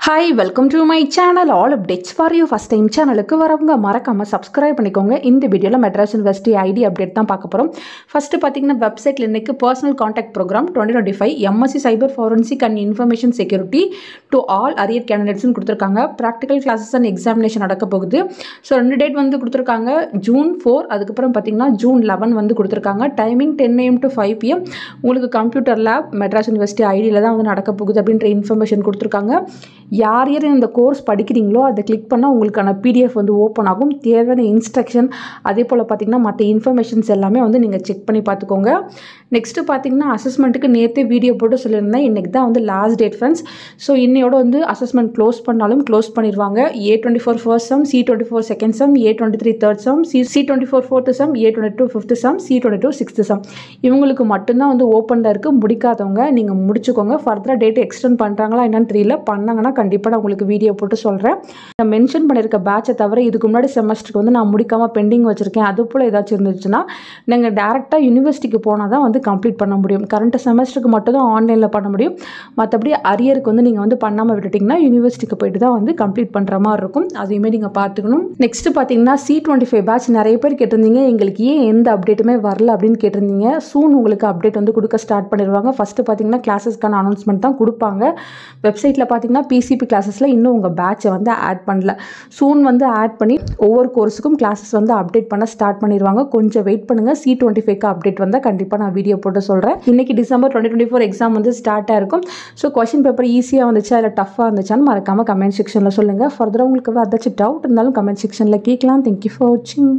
Hi, welcome to my channel. All updates for you. First time சேனலுக்கு வரவங்க மறக்காம subscribe பண்ணிக்கோங்க. இந்த வீடியோல மெட்ராஸ் யுனிவர்சிட்டி ஐடி அப்டேட் தான் பார்க்க போறோம். ஃபர்ஸ்ட் பாத்தீங்கன்னா வெப்சைட்ல இன்னைக்கு personal contact program 2025 MSc cyber forensic and information security to all arrear கேண்டிடேட்ஸ்னு கொடுத்துருக்காங்க. ப்ராக்டிகல் கிளாஸஸ் அண்ட் எக்ஸாமினேஷன் நடக்க போகுது. ஸோ 2 டேட் வந்து கொடுத்துருக்காங்க. June 4 அதுக்கப்புறம் பார்த்தீங்கன்னா June 11 வந்து கொடுத்துருக்காங்க. Timing 10 AM to 5 PM. உங்களுக்கு கம்ப்யூட்டர் லேப் மெட்ராஸ் யுனிவர்சிட்டி ஐடியில் தான் வந்து நடக்க போகுது அப்படின்ற இன்ஃபர்மேஷன் கொடுத்துருக்காங்க. யார் இந்த கோர்ஸ் படிக்கிறீங்களோ அதை கிளிக் பண்ணால் உங்களுக்கான PDF வந்து ஓப்பன் ஆகும். தேவையான இன்ஸ்ட்ரக்ஷன் அதே போல் பார்த்தீங்கன்னா மற்ற இன்ஃபர்மேஷன்ஸ் எல்லாமே வந்து நீங்கள் செக் பண்ணி பார்த்துக்கோங்க. நெக்ஸ்ட்டு பார்த்தீங்கன்னா அசஸ்மெண்ட்டுக்கு நேற்றே வீடியோ போட்டு சொல்லியிருந்தேன். இன்றைக்கி தான் வந்து லாஸ்ட் டேட் ஃப்ரெண்ட்ஸ். ஸோ இன்னையோட வந்து அசஸ்மெண்ட் க்ளோஸ் பண்ணாலும் க்ளோஸ் பண்ணிடுவாங்க. A24 first sum, C24 second sum, A23 third sum, C24 fourth some, A22 fifth some, C22 sixth some. இவங்களுக்கு மட்டும்தான் வந்து ஓப்பனில் இருக்குது. முடிக்காதவங்க நீங்கள் முடிச்சுக்கோங்க. ஃபர்தராக டேட் எக்ஸ்டெண்ட் பண்ணுறாங்களா என்னன்னு தெரியல. பண்ணாங்கன்னா கண்டிப்பாக நான் உங்களுக்கு வீடியோ போட்டு சொல்கிறேன். நான் மென்ஷன் பண்ணியிருக்க பேட்சை தவிர இதுக்கு முன்னாடி செமஸ்டருக்கு வந்து நான் முடிக்காமல் பெண்டிங் வச்சுருக்கேன். அது போல் ஏதாச்சும் இருந்துச்சுன்னா நீங்கள் டேரெக்டாக யூனிவர்சிட்டிக்கு போனால் தான் வந்து கம்ப்ளீட் பண்ண முடியும். கரண்ட் செமஸ்டருக்கு மட்டும் தான் ஆன்லைனில் பண்ண முடியும். மற்றபடி அரியருக்கு வந்து நீங்கள் வந்து பண்ணாமல் விட்டுட்டிங்கன்னா யூனிவர்சிட்டிக்கு போயிட்டு தான் வந்து கம்ப்ளீட் பண்ணுற மாதிரி இருக்கும். அதையுமே நீங்கள் பார்த்துக்கணும். நெக்ஸ்ட்டு பார்த்தீங்கன்னா C25 பேட்ச் நிறைய பேர் கேட்டிருந்தீங்க, எங்களுக்கு ஏன் எந்த அப்டேட்டுமே வரல அப்படின்னு கேட்டிருந்தீங்க. சூன் உங்களுக்கு அப்டேட் வந்து கொடுக்க ஸ்டார்ட் பண்ணிடுவாங்க. ஃபஸ்ட்டு பார்த்தீங்கன்னா கிளாஸஸ்க்கான அனௌன்ஸ்மெண்ட் தான் கொடுப்பாங்க. வெப்சைட்டில் பார்த்தீங்கன்னா PCP கிளாஸஸில் இன்னும் உங்கள் பேட்சை வந்து ஆட் பண்ணல. சூன் வந்து ஆட் பண்ணி ஒவ்வொரு கோர்ஸுக்கும் கிளாஸஸ் வந்து அப்டேட் பண்ண ஸ்டார்ட் பண்ணிடுவாங்க. கொஞ்சம் வெயிட் பண்ணுங்கள். C25க்கு அப்டேட் வந்தால் கண்டிப்பாக நான் வீடியோ போட்டு சொல்கிறேன். இன்றைக்கி December 2024 எக்ஸாம் வந்து ஸ்டார்ட் ஆகிருக்கும். ஸோ கொஷின் பேப்பர் ஈஸியாக வந்துச்சா இல்லை டஃப்பாக இருந்துச்சான்னு மறக்காமல் கமெண்ட் செக்ஷனில் சொல்லுங்கள். ஃபர்தராக உங்களுக்கு ஏதாச்சும் டவுட் இருந்தாலும் கமெண்ட் செக்ஷனில் கேட்கலாம். தேங்க்யூ ஃபார் வாட்சிங்.